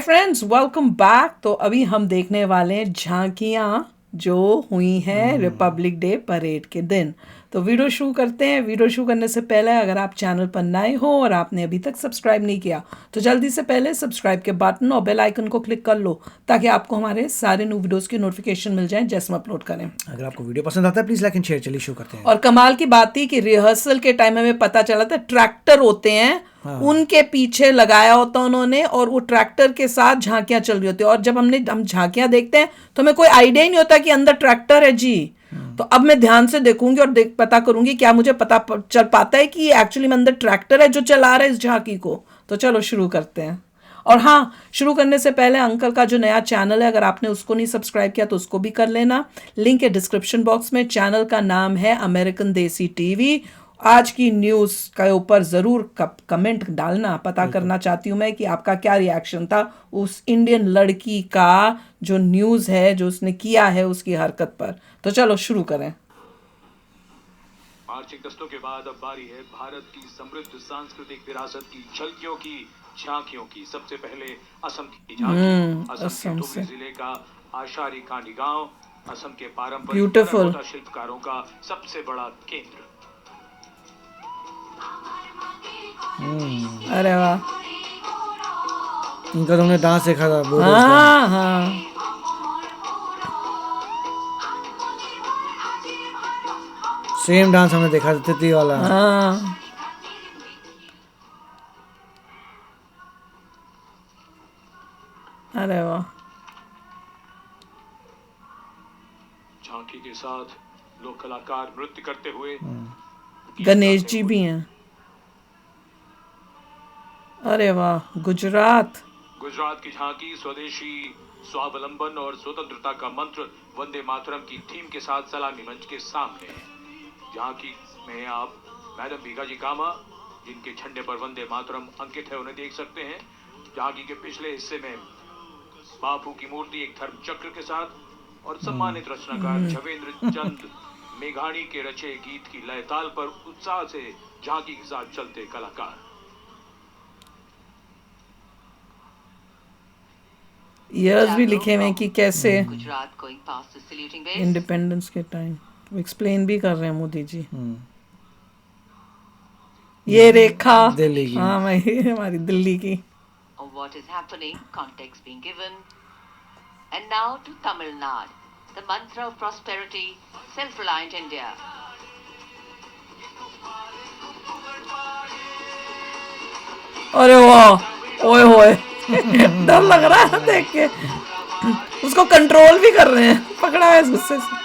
Friends, welcome back. तो अभी हम देखने वाले हैं झांकियाँ जो हुई हैं रिपब्लिक डे परेड के दिन। तो वीडियो शुरू करते हैं। वीडियो शुरू करने से पहले अगर आप चैनल पर नए हो और आपने अभी तक सब्सक्राइब नहीं किया तो जल्दी से पहले सब्सक्राइब के बटन और बेल आइकन को क्लिक कर लो ताकि आपको हमारे सारे न्यू वीडियोस की नोटिफिकेशन मिल जाए जैसे हम अपलोड करें। अगर आपको वीडियो पसंद आता है प्लीज लाइक एंड शेयर। चलिए शुरू करते हैं। और कमाल की बात थी कि रिहर्सल के टाइम हमें पता चला था ट्रैक्टर होते हैं, उनके पीछे लगाया होता उन्होंने और वो ट्रैक्टर के साथ झांकियां चल रही होती है। और जब हम झांकियां देखते हैं तो हमें कोई आइडिया ही नहीं होता कि अंदर ट्रैक्टर है जी। तो अब मैं ध्यान से देखूंगी और पता करूंगी क्या मुझे पता चल पाता है कि एक्चुअली में अंदर ट्रैक्टर है जो चला रहा है इस झांकी को। तो चलो शुरू करते हैं। और हाँ, शुरू करने से पहले अंकल का जो नया चैनल है अगर आपने उसको नहीं सब्सक्राइब किया तो उसको भी कर लेना। लिंक है डिस्क्रिप्शन बॉक्स में। चैनल का नाम है अमेरिकन देसी टीवी। आज की न्यूज़ के ऊपर ज़रूर कमेंट डालना। पता करना चाहती हूँ मैं कि आपका क्या रिएक्शन था उस इंडियन लड़की का जो न्यूज़ है जो उसने किया है उसकी हरकत पर। तो चलो शुरू करें। आर्थिक कष्टों के बाद अब बारी है भारत की समृद्ध सांस्कृतिक विरासत की झलकियों की, झांकियों की। सबसे पहले असम की झांकी। असम के धुबरी जिले का आशारी कांडी गांव असम के पारंपरिक ब्यूटीफुल शिल्पकारों का सबसे बड़ा केंद्र। अरे वाह, इनका तुमने डांस देखा था? हाँ हाँ, सेम डांस हमने देखा था, तितली वाला। हाँ। अरे वाह, झांकी के साथ लोक कलाकार नृत्य करते हुए गणेश जी भी हैं। अरे वाह, गुजरात की झांकी स्वदेशी, स्वावलंबन और स्वतंत्रता का मंत्र वंदे मातरम की थीम के साथ सलामी मंच के सामने है। झांकी में आप मैडम भीखाजी कामा जिनके झंडे पर वंदे मातरम अंकित है उन्हें देख सकते हैं। झांकी के पिछले हिस्से में बापू की मूर्ति एक धर्म चक्र के साथ और सम्मानित रचनाकार झवेंद्र चंद मेघाणी के रचे गीत की लय ताल पर उत्साह से झांकी के साथ चलते कलाकार। ईयर्स भी लिखे हुए हैं कि कैसे इंडिपेंडेंस के टाइम एक्सप्लेन भी कर रहे हैं मोदी जी। ये रेखा दिल्ली की। हाँ भाई, हमारी दिल्ली की। What is happening, context being given. And now to Tamil Nadu, the mantra of prosperity, self-reliant India. अरे वाह, ओए होए, डर लग रहा है देख के। उसको कंट्रोल भी कर रहे हैं, पकड़ा है इस गुस्से से।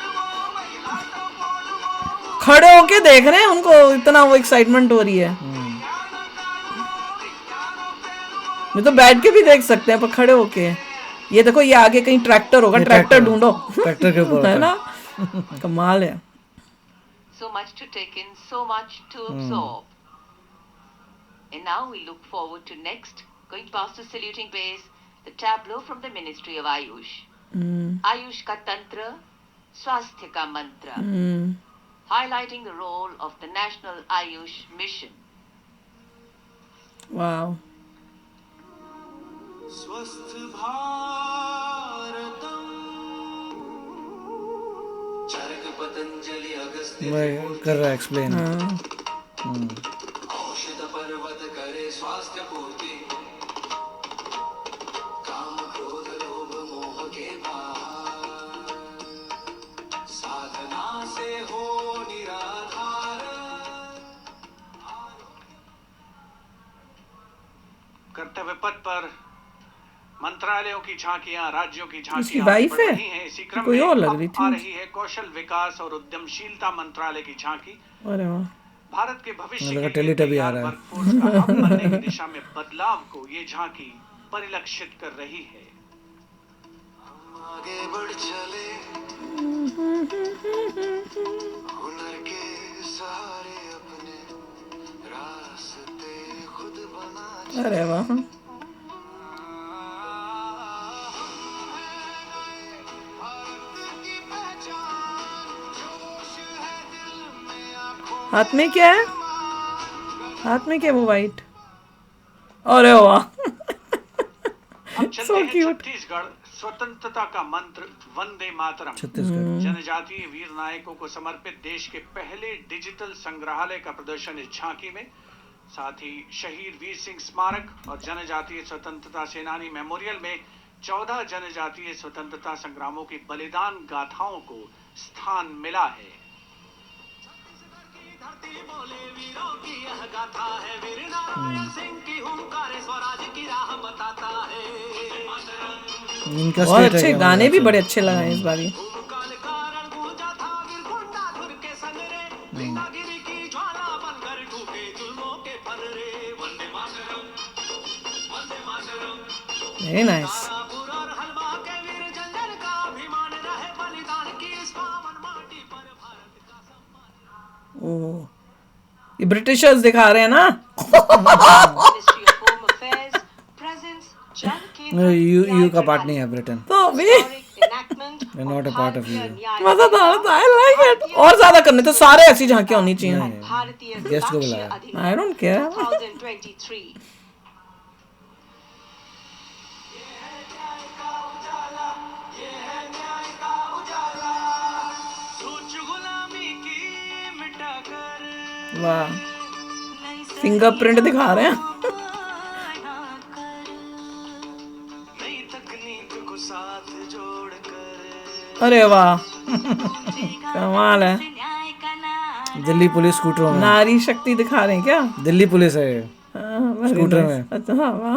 खड़े होके देख रहे हैं उनको, इतना वो एक्साइटमेंट हो रही है। मैं तो बैठ के भी देख सकते हैं पर खड़े होके। ये देखो, ये आगे कहीं ट्रैक्टर होगा, ट्रैक्टर ढूंढो। ट्रैक्टर के ऊपर है ना, कमाल है। So much to take in, so much to absorb. And now we look forward to next, going past the saluting base, the tableau from the Ministry of Ayush. Ayush ka tantra, swasthya ka mantra. Highlighting the role of the National Ayush Mission. Wow. स्वस्थ भारतम चरक पतंजलि अगस्त्य मैं कर रहा explain. औषध पर्वत करे स्वास्थ्य पूर्ति काम क्रोध लोभ मोह के पार साधना से हो निराधार। कर्तव्य पथ पर मंत्रालयों की झांकियां, राज्यों की झांकियां वाइफ है, इसी क्रम कोई और लग रही आ थी। रही है कौशल विकास और उद्यमशीलता मंत्रालय की झांकी। अरे वाह, भारत के भविष्य लगा के टेलीटबी आ रहा है। वर्कफोर्स का हब बनने की दिशा में बदलाव को ये झांकी परिलक्षित कर रही है। हम आगे बढ़ चले हुनर के सहारे अपने रास्ते खुद बना। अरे वाह, हाथ में क्या है? हाथ में क्या वो वाइट? अरे वाह, अब चलते So हैं cute. छत्तीसगढ़। स्वतंत्रता का मंत्र वंदे मातरम। छत्तीसगढ़ जनजातीय वीर नायकों को समर्पित देश के पहले डिजिटल संग्रहालय का प्रदर्शन इस झांकी में, साथ ही शहीद वीर सिंह स्मारक और जनजातीय स्वतंत्रता सेनानी मेमोरियल में 14 जनजातीय स्वतंत्रता संग्रामों की बलिदान गाथाओं को स्थान मिला है। धरती बोले वीरों की यह गाथा है, वीर नारायण सिंह की हुंकार स्वराज की राह बताता है। इनका बहुत state है अच्छे क्या गाने मुझे भी अच्छा बड़े अच्छे लगाए इस बार ये। काल कारण गूंजा था वीर गुंडाधुर के संग रे, बिंदागिरी की ज्वाला बनकर टूटे जुल्मों के फन रे। वंदे मातरम, वंदे मातरम। Very nice. तारापुर और हलवा के वीर जंजन का अभिमान रहे, बलिदान की इस पावन माटी पर भारत का सम्मान। ओह, ये ब्रिटिशर्स दिखा रहे हैं ना। Ministry of Home Affairs presents Janakendra No, you का Nyaya part नहीं है Pranali. ब्रिटेन। तो भी Historic enactment They're not a of part of Bharatiya you. Nyaya मजा तो Pranali आता है, I like it। और ज्यादा करने तो सारे ऐसी झांकियां होनी चाहिए। नहीं। भारतीय Guest को साक्ष्य बुलाया। अधिनियम I don't care। 2023। सोच गुलामी की मिटाकर वाह, फिंगरप्रिंट दिखा रहे हैं। नई तकनीक को साथ जोड़कर अरे वाह, कमाल है। दिल्ली पुलिस स्कूटरों में, नारी शक्ति दिखा रहे हैं क्या? दिल्ली पुलिस है ये। very scooter nice। में। अच्छा वाह,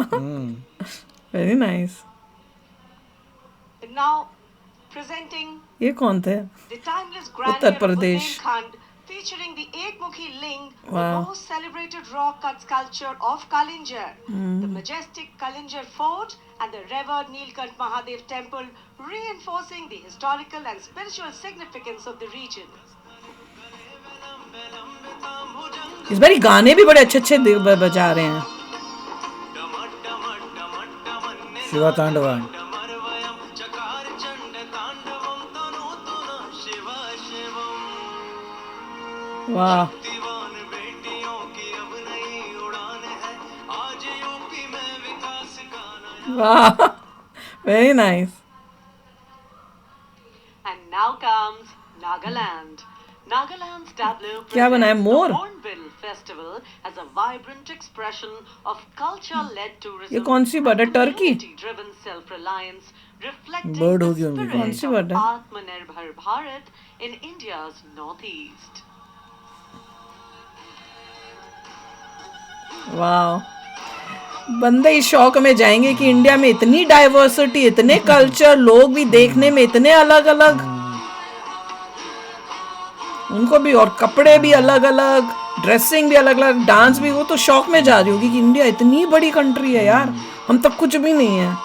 वेरी नाइस। Now presenting ये कौन थे? the timeless Uttar grandeur of Pradesh. Bundelkhand, featuring the Ekmukhi Ling, the Wow. most celebrated rock cut sculpture of Kalinjar, the majestic Kalinjar Fort, and the revered Nilkant Mahadev Temple, reinforcing the historical and spiritual significance of the region. इस बार ये गाने भी बड़े अच्छे अच्छे बजा रहे हैं। शिवा तांडवा। डमरवयम चकार चंड तांडवम तनोतुन शिव शिवम। वाह, दीवान बेटियों की अब नई उड़ान है, आज यूपी में विकास का नया। वाह, very nice. And now comes Nagaland. Nagaland's tableau क्या बनाया, presents more? the Hornbill Festival as a vibrant expression of culture-led tourism. ये कौन सी bird है? and Turkey? community-driven self-reliance, reflecting Bird the होगी उनकी। कौन सी spirit bird of है? Atmanirbhar Bharat in India's northeast. वाह, बंदे इस शौक में जाएंगे कि इंडिया में इतनी डाइवर्सिटी, इतने कल्चर, लोग भी देखने में इतने अलग अलग, उनको भी, और कपड़े भी अलग अलग, ड्रेसिंग भी अलग अलग, डांस भी। वो तो शौक में जा रही होगी कि इंडिया इतनी बड़ी कंट्री है यार, हम तक कुछ भी नहीं है।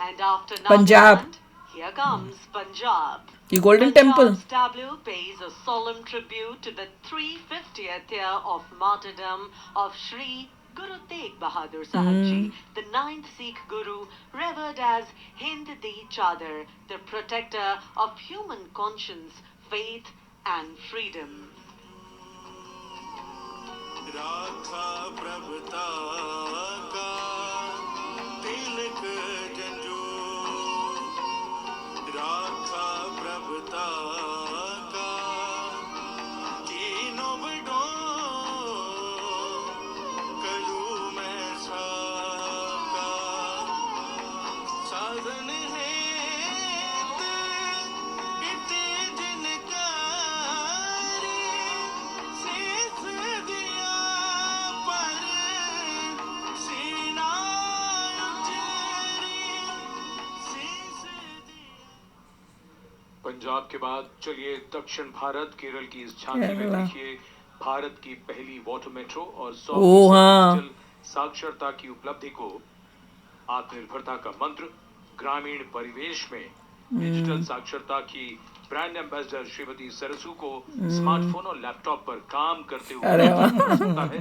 And after Punjab. Nagaland, here comes Punjab. ये golden temple. Punjab's tableau pays a solemn tribute to the 350th year of martyrdom of Sri Guru Tegh Bahadur Sahib Ji, the 9th Sikh Guru, revered as Hind Di Chadar, the protector of human conscience, faith and freedom. राखा प्रभुता का तिलक जंजू, राखा प्रभुता का तीनों बड़ों कलू में साका साधन है इतने जिनकारी शेष दिया पर सीना उचेरी शेष दिया। पंजाब के बाद चलिए दक्षिण भारत केरल की इस झांकी में केरला। देखिए भारत की पहली वाटर मेट्रो और 100% ओह, हाँ। डिजिटल साक्षरता की उपलब्धि को। आत्मनिर्भरता का मंत्र ग्रामीण परिवेश में डिजिटल साक्षरता की ब्रांड एम्बेसडर श्रीमती सरसू को स्मार्टफोन और लैपटॉप पर काम करते हुए अरे वाह। देखा जा सकता है।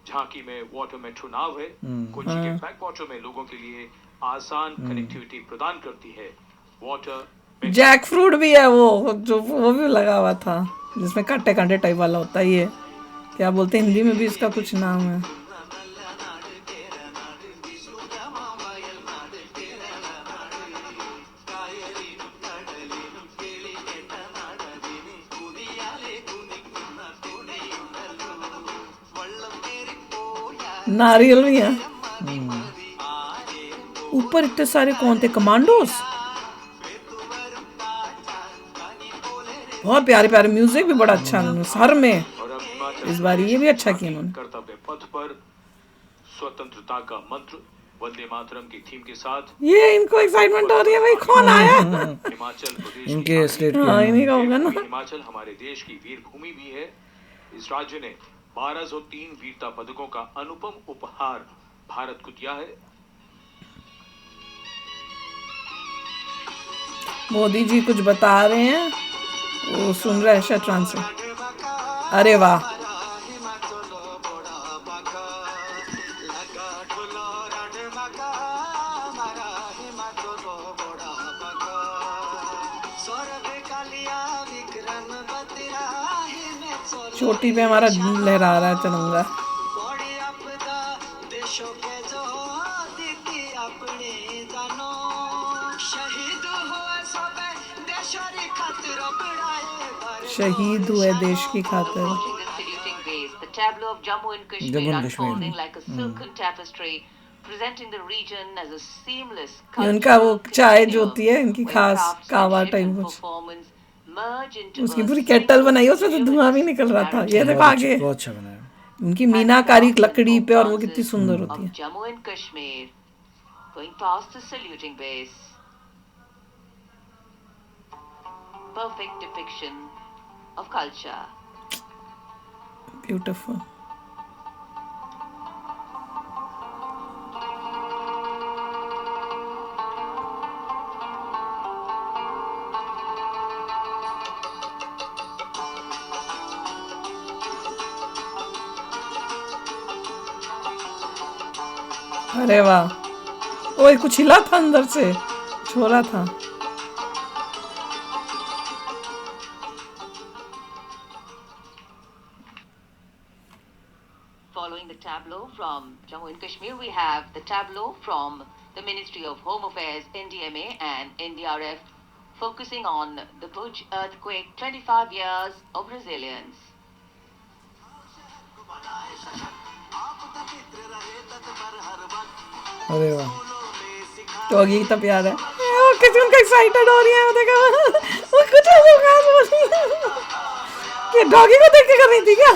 झांकी में वाटर मेट्रो नाव है, कोची के बैक वाटर में लोगों के लिए आसान कनेक्टिविटी प्रदान करती है। वाटर जैक फ्रूट भी है वो जो वो भी लगा हुआ था जिसमें कांटे कांटे टाइप वाला होता है। ये क्या बोलते हैं हिंदी में भी इसका कुछ नाम है। नारियल भी है। ऊपर इतने सारे कौन थे, कमांडोस। बहुत प्यारे प्यारे, म्यूजिक भी बड़ा अच्छा है हर में। और अब हिमाचल इस बार ये भी अच्छा किया उन्होंने। कर्तव्य पथ पर स्वतंत्रता का मंत्र वंदे मातरम की थीम के साथ ये इनको एक्साइटमेंट हो रही है, भाई कौन आया। हिमाचल प्रदेश की इनके स्टेट हाँ इन्हीं का होगा ना। हिमाचल हमारे देश की वीर भूमि भी है। इस राज्य ने 1203 वीरता पदकों का अनुपम उपहार भारत को दिया है। मोदी जी कुछ बता रहे हैं, वो सुन रहे हैं ट्रांसलेट। अरे वाह, चोटी पे हमारा लहरा रहा है तिरंगा। शहीद हुए देश की खातिर। Approaching the saluting base, the tableau of Jammu and Kashmir Jammu and Kashmir. unfolding like a silken tapestry, presenting the region as a seamless ये उनका वो cultural चाय जो continuum होती है इनकी where खास craftsmanship कावा and टाइप कुछ, performance merge into उसकी a पूरी single केटल बनाई है, उसमें से धुआं भी निकल रहा था। ये देखो आगे बहुत अच्छा बनाया। उनकी मीनाकारी लकड़ी पे, और वो कितनी सुंदर होती है। of Jammu and Kashmir, going past the saluting base. Perfect depiction of culture. Beautiful. अरे वाह, ओए कुछ हिला था अंदर से, छोरा था। Following the tableau from Jammu and Kashmir, we have the tableau from the Ministry of Home Affairs, NDMA and NDRF, focusing on the Bhuj earthquake, 25 years of resilience. अरे वाह, डॉगी कितना प्यार है। वो किसी उनका एक्साइटेड हो रही है, वो देखो वो कुछ ऐसे खास बोल रही है कि डॉगी को देख के कर रही थी क्या।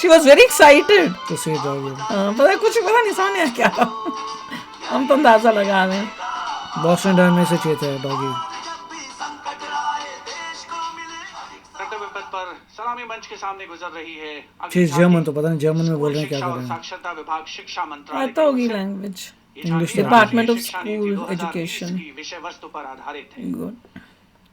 She was very excited. तो सही जाओगे। पता है कुछ पता नहीं सामने आ क्या था, हम तो अंदाजा लगा रहे हैं। बॉस्टन डायनेमिक से चाहिए था डॉगी। कर्तव्य पथ पर सलामी मंच के सामने गुजर रही है चीज जर्मन, तो पता नहीं जर्मन में बोल रहे हैं क्या शिक्षा कर और रहे हैं। साक्षरता विभाग शिक्षा मंत्रालय आता होगी लैंग्वेज, इंग्लिश डिपार्टमेंट ऑफ शिक्षा नीति स्कूल 2020 एजुकेशन। की विषय वस्तु पर आधारित है। गुड।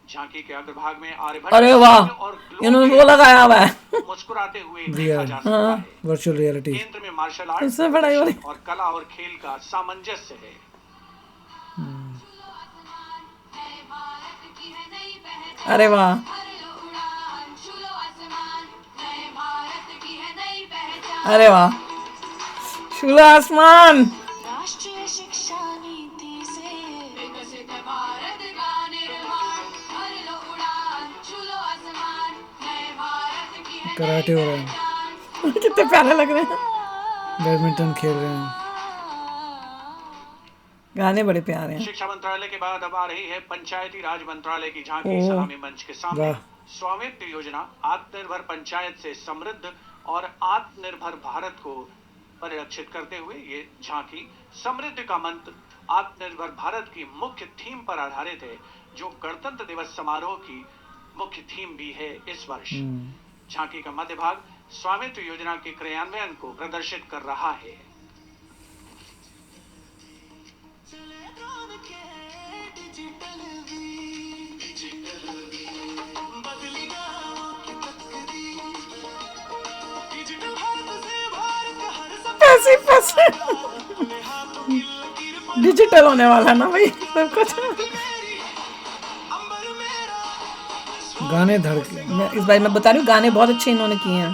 झांकी के अग्रभाग में आर्यभट्ट अरे वाह, और ग्लोब इन्होंने के वो लगाया हुआ है। मुस्कुराते हुए देखा जा सकता है। Virtual reality. केंद्र में मार्शल आर्ट इसमें पढ़ाई हो रही। और कला और खेल का सामंजस्य है। अरे वाह, अरे वाह, शुरू आसमान। राष्ट्रीय शिक्षा नीति से विकसित भारत का निर्माण, भर लो उड़ान, छूलो आसमान, नए भारत की है कराटे हो रहा है, कितने प्यारे लग रहे हैं, बैडमिंटन खेल रहे हैं। गाने बड़े प्यारे हैं। शिक्षा मंत्रालय के बाद अब आ रही है पंचायती राज मंत्रालय की झांकी सलामी मंच के सामने। वाह। स्वामित्व योजना आत्मनिर्भर पंचायत से समृद्ध और आत्मनिर्भर भारत को परिलक्षित करते हुए ये झांकी समृद्धि का मंत्र आत्मनिर्भर भारत की मुख्य थीम पर आधारित है, जो गणतंत्र दिवस समारोह की मुख्य थीम भी है इस वर्ष। झांकी का मध्य भाग स्वामित्व योजना के क्रियान्वयन को प्रदर्शित कर रहा है। पैसे पैसे डिजिटल होने वाला ना भाई सब कुछ। गाने धड़के इस बार मैं बता रही हूँ गाने बहुत अच्छे इन्होंने किए हैं।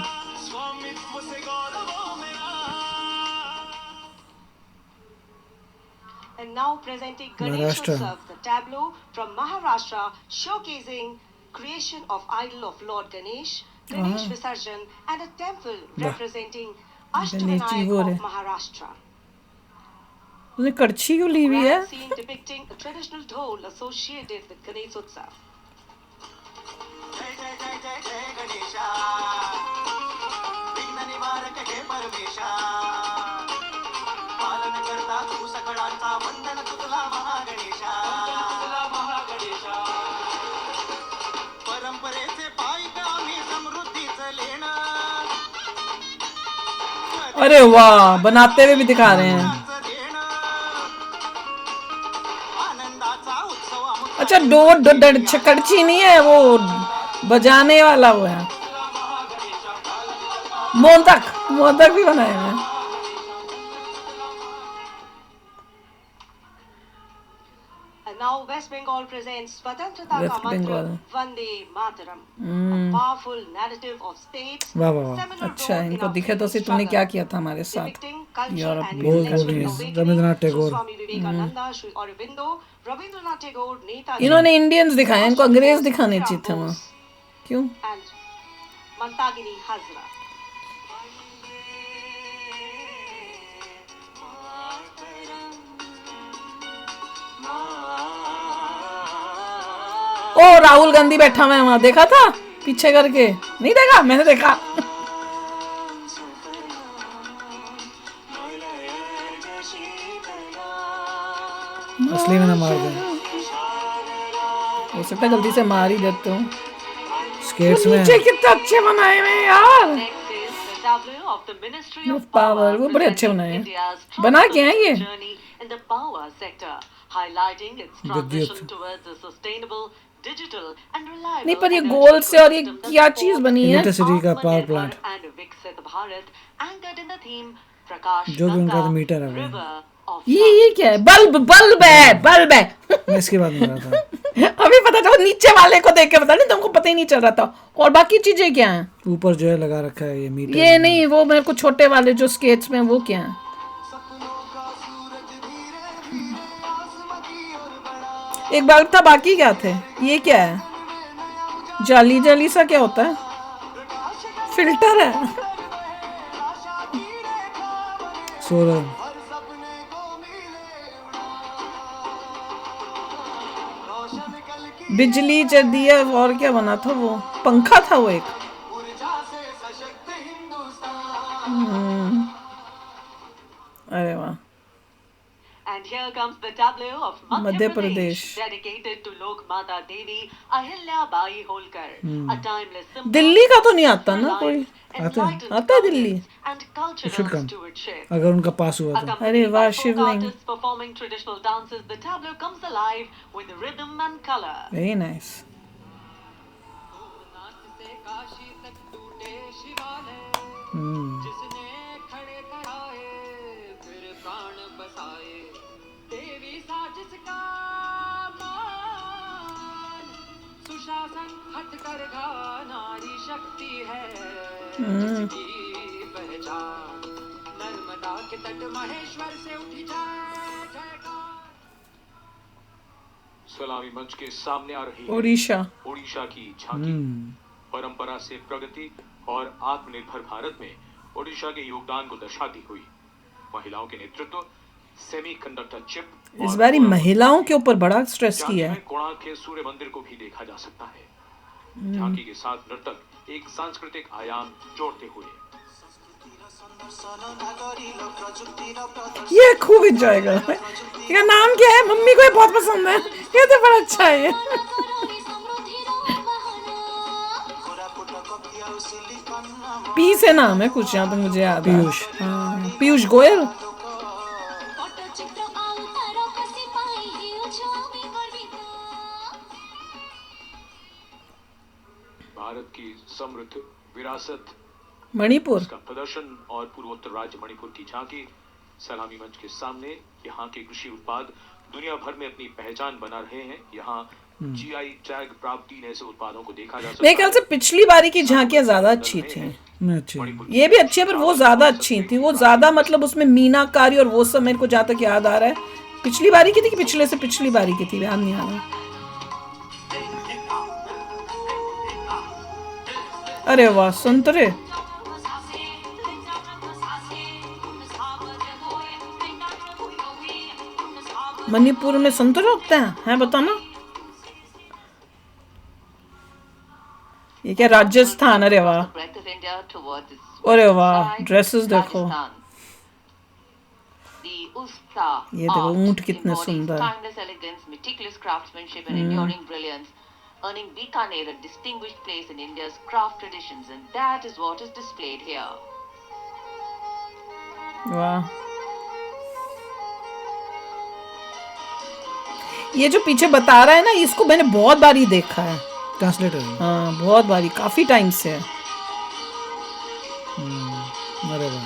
And now presenting Ganesh Maharashtra. Utsav, the tableau from Maharashtra showcasing creation of idol of Lord Ganesh, Ganesh Visarjan and a temple representing Ashtavinayak वो of है। Maharashtra. उसने कड़छी क्यों ली हुई है? Grand scene depicting a traditional dhol associated with Ganesh Utsav. जय जय जय जय जय गणेशा विघ्न निवारक हे परमेशा पालन करता तू सकळांचा वंदन तुला महागणेशा परंपरेचे पायिक आम्ही समृद्धीचं लेणं अरे वाह, बनाते हुए भी दिखा रहे हैं। आनंदाचा उत्सव अमुक अच्छा कड़छी नहीं है वो, बजाने वाला वो है। मोदक भी बनाए हैं। And now West Bengal presents Swatantrata West Ka Mantra Bengal. Vande Mataram, a powerful narrative of states. वाह वाह वाह seminal अच्छा, role in इनको our दिखे तो freedom सही तुमने क्या struggle, किया था हमारे साथ। depicting culture यूरोप and में। बहुत intellectual बोल रही हैं, awakening Rabindranath through Tagore. Swami Vivekananda, Sri Aurobindo, Rabindranath Tagore, Netaji, इन्होंने इंडियंस दिखाए, इनको अंग्रेज दिखाने चाहिए था वहाँ। क्यों? and Mantagini Hazra. ओ राहुल गांधी बैठा हुआ है वहाँ, देखा था पीछे करके? नहीं देखा? मैंने देखा। असली में ना मार दें हो सकता है गलती से मार ही देते हो। स्केट्स में। नीचे कितने अच्छे बनाए हुए हैं यार। Next is the tableau of the Ministry Of of Power, Power, वो बड़े अच्छे presenting बनाए हैं। India's बना के हैं ये? transformative journey in the power sector, highlighting its विद्युत। transition towards a sustainable, digital and reliable नहीं, पर ये energy गोल से और ये ecosystem that क्या चीज supports बनी है? इलेक्ट्रिसिटी का power Atmanirbhar plant and Viksit Bharat, anchored in the theme Prakash जो भी उनका Ganga, तो मीटर है वो। River of ये Light. क्या है? बल्ब है। मैं इसके बाद में रहा था। अभी पता चला, नीचे वाले को देख के पता नहीं, तुमको पता ही नहीं चल रहा था। और बाकी चीजें क्या हैं? ऊपर जो है लगा रखा है ये मीटर। ये नहीं, वो मेरे को छोटे वाले जो स्केट्स में, वो क्या है? एक बल्ब था, बाकी क्या थे? ये क्या है? जाली सा क्या होता है? फिल्टर है। सोलर। बिजली जब दिया, और क्या बना था? वो पंखा था वो एक। अरे वाह। And here comes the tableau of Madhya Madhya Pradesh, Pradesh. dedicated to Lok Mata Devi Ahilya Bai Holkar, a timeless symbol Delhi का तो नहीं आता for ना life, कोई? enlightened आता है Delhi? governance and cultural should come. stewardship. अगर उनका पास हुआ तो। Accompanied अरे by वाह, folk Shivling. artists performing traditional dances, the tableau comes alive with rhythm and color. Very nice. जिसने खड़े कराए फिर प्राण बसाए देवी साजिश का मान सुशासन हथकरघा नारी शक्ति है जिसकी पहचान नर्मदा के तट महेश्वर से उठी जाए जयकार। सलामी मंच के सामने आ रही है ओडिशा। ओडिशा की झांकी। परंपरा से प्रगति और आत्मनिर्भर भारत में ओडिशा के योगदान को दर्शाती हुई महिलाओं के नेतृत्व, सेमीकंडक्टर चिप इस बारी महिलाओं के ऊपर बड़ा स्ट्रेस झांकी किया है। में कोणार्क के सूर्य मंदिर को भी देखा जा सकता है। झांकी के साथ नर्तक एक सांस्कृतिक आयाम जोड़ते हुए। ये खूब एंजॉय कर रहा है। इसका नाम क्या है? मम्मी को ये बहुत पसंद है। ये तो बड़ा अच्छा है ये। पी से नाम है कुछ, यहाँ तक मुझे याद है। पीयूष। हाँ, पीयूष गोयल। पट्टचित्र अवतार कसी पाई छवि गर्वित भारत की समृद्ध विरासत मणिपुर। का प्रदर्शन और पूर्वोत्तर राज्य मणिपुर की झांकी सलामी मंच के सामने यहाँ के कृषि उत्पाद दुनिया भर में अपनी पहचान बना रहे हैं। यहाँ जीआई टैग प्राप्त 3 ऐसे उत्पादों को देखा जा सकता मेरे ख्याल से पिछली बारी की झांकियां ज्यादा अच्छी थी। नहीं अच्छी है। ये भी अच्छी है पर वो ज्यादा अच्छी थी, वो ज्यादा मतलब उसमें मीनाकारी और वो सब मेरे को जहाँ तक याद आ रहा है पिछली बारी की थी कि पिछले से पिछली बारी की थी, याद नहीं आ रहा। अरे वाह संतरे, मणिपुर में संतरे उगते हैं बताओ ना। ये क्या राजस्थान, अरे वाह, breadth of India towards its अरे वाह side, ड्रेसेस देखो, Rajasthan. The Usta ये देखो art ऊंट कितने embodies सुंदर। timeless elegance, meticulous craftsmanship and enduring brilliance, earning Bikaner a distinguished place in India's craft traditions, and that is what is displayed here. वाह, ये जो पीछे बता रहा है ना, इसको मैंने बहुत बारी देखा है। ट्रांसलेटर है। हाँ बहुत बारी, काफी टाइम से है। अरे वाह,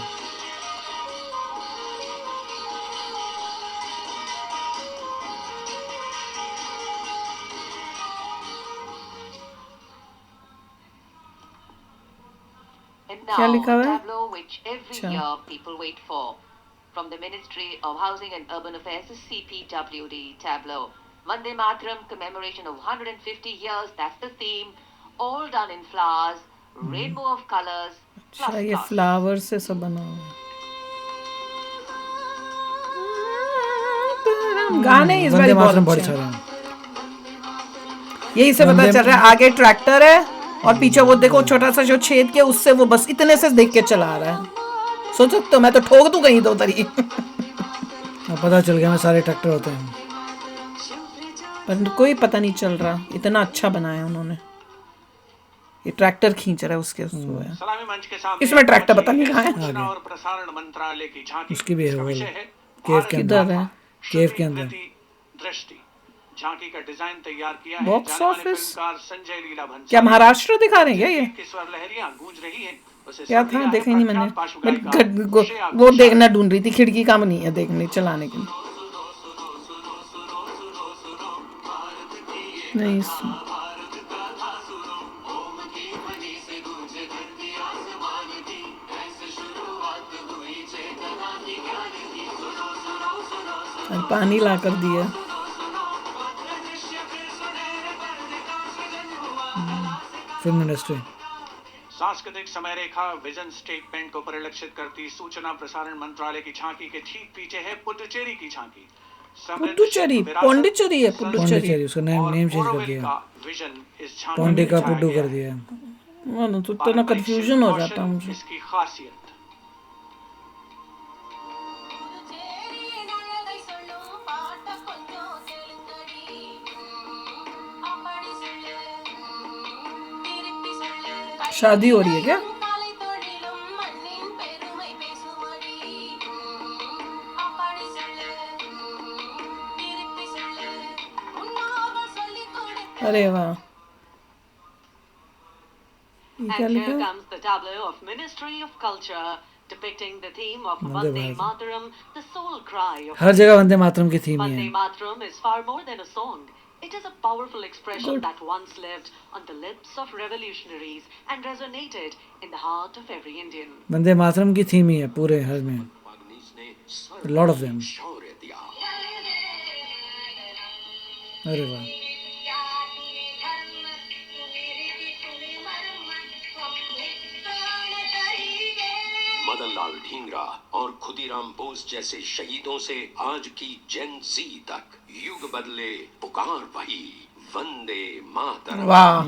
And क्या now, लिखा हुआ a है? tableau which every अच्छा। year people wait for. From the Ministry of Housing and Urban Affairs, the CPWD tableau. Vande Mataram commemoration of 150 years, that's the theme. All done in flowers, rainbow of colors, plus अच्छा, ये plus. Flower से सब बना हुआ है। गाने इस बार वंदे बहुत मातरम अच्छे बहुत हैं। सारे हैं। यही से पता वंदे- चल रहा है, आगे ट्रैक्टर है और पीछे वो देखो छोटा सा जो छेद के उससे वो बस इतने से देख के चला रहा है। सोच सकते हो मैं तो ठोक दूं कहीं तो उतरी। अब पता चल गया मैं सारे ट्रैक्टर होते हैं। पर कोई पता नहीं चल रहा, इतना अच्छा बनाया उन्होंने। ये ट्रैक्टर खींच रहा है उसके वो है। सलामी मंच के सामने इसमें ट्रैक्टर पता नहीं कहाँ है। सूचना और प्रसारण मंत्रालय की झांकी। उसकी भी है इसका वो, विषय है केव के अंदर भारत है। का केव के अंदर। श्रुति दृष्टि। झांकी का डिजाइन तैयार किया है बॉक्स जाने माने ऑफिस। फिल्मकार संजय लीला भंसाली। क्या महाराष्ट्र दिखा रहे हैं क्या ये? की स्वर लहरियां गूंज रही हैं। उसे क्या स्वर था दिया है देखा ही नहीं मैंने। प्रख्यात पार्श्व गायिका श्रेया वो घोषाल। देखना ढूंढ रही थी, खिड़की काम नहीं है देखने चलाने के लिए। नहीं और पानी ला कर दिया। Film industry. सांस्कृतिक समय रेखा विजन स्टेटमेंट को परिलक्षित करती सूचना प्रसारण मंत्रालय की झांकी के ठीक पीछे है पुडुचेरी की झांकी। समृद्ध पुडुचेरी, शिल्प विरासत, पौंडीचेरी है पुडुचेरी। पौंडीचेरी, उसका नेम और चेंज कर बोरोविल दिया। का विजन इस झांकी पौंडी में का दिखाया पुड्डू गया कर है। दिया। तो इतना पारंपरिक कंफ्यूजन हो शिल्प जाता कौशल मुझे। इसकी खासियत। शादी हो रही है क्या? अरे वाह, ये क्या And लिखा here है? comes the tableau of Ministry of Culture depicting the theme of Vande Vande Bharat. Mataram, the soul cry of हर जगह वंदे मातरम की थीम ही Vande है। Mataram is far more than a song. It is a powerful expression that once lived on the lips of revolutionaries and resonated in the heart of every Indian. Vande Mataram की theme ही है पूरे हर में। Lot of them. अरे वाह, मदन लाल ढींगरा और खुदीराम बोस जैसे शहीदों से आज की जेन जी तक युग बदले, पुकार वही वंदे मातरम। वाह, बहुत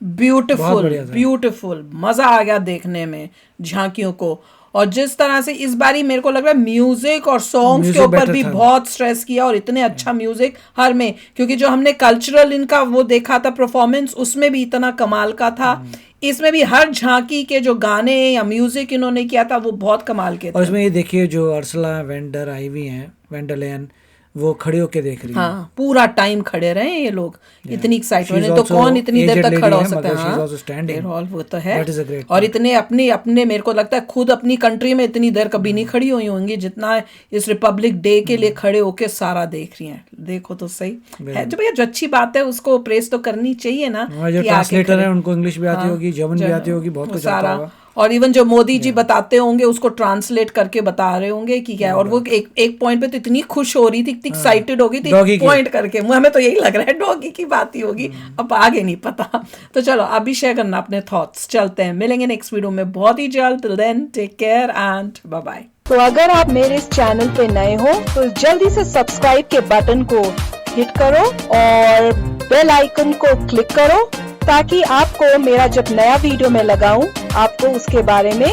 ब्यूटीफुल बढ़िया था। ब्यूटीफुल, मजा आ गया देखने में झांकियों को। और जिस तरह से इस बारी मेरे को लग रहा है म्यूजिक और सॉन्ग्स के म्यूजिक ऊपर better भी था। बहुत स्ट्रेस किया, और इतने अच्छा म्यूजिक हर में, क्योंकि जो हमने कल्चरल इनका वो देखा था परफॉर्मेंस, उसमें भी इतना कमाल का था। इसमें भी हर झांकी के जो गाने या म्यूजिक इन्होंने किया था वो बहुत कमाल के और थे। इसमें ये देखिए जो अर्सला वेंडर आई हुई हैं, वेंडरलेन, वो खड़े होके देख रही है। हाँ, पूरा टाइम खड़े रहे ये लोग, इतनी एक्साइटमेंट She's है तो also कौन इतनी देर aged तक lady खड़ा हो है, सकता मगर है। she's हाँ, also standing. They're all, वो तो है। That is a great और thing. इतने अपने मेरे को लगता है खुद अपनी कंट्री में इतनी देर कभी नहीं खड़ी हुई होंगी जितना इस रिपब्लिक डे के लिए खड़े होके सारा देख रही हैं। देखो तो सही है, जो भैया जो अच्छी बात है उसको प्रेस तो करनी चाहिए ना। जो कि आके ट्रांसलेटर खड़े- है उनको इंग्लिश भी आती हाँ, होगी, जर्मन भी आती होगी, बहुत वो कुछ आता सारा। होगा। और इवन जो मोदी जी बताते होंगे उसको ट्रांसलेट करके बता रहे होंगे कि क्या है। और वो एक पॉइंट पे तो इतनी खुश हो रही थी, इतनी एक्साइटेड हो गई Doggy थी की। पॉइंट करके। हमें तो यही लग रहा है डॉगी की बात ही होगी, अब आगे नहीं पता। तो चलो अभी शेयर करना अपने थॉट्स। चलते हैं, मिलेंगे नेक्स्ट वीडियो में बहुत ही जल्द। Till then take care and bye bye. तो अगर आप मेरे इस चैनल पे नए हो तो जल्दी से सब्सक्राइब के बटन को हिट करो और बेल आइकन को क्लिक करो ताकि आपको मेरा जब नया वीडियो मैं लगाऊं आपको उसके बारे में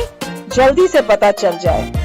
जल्दी से पता चल जाए।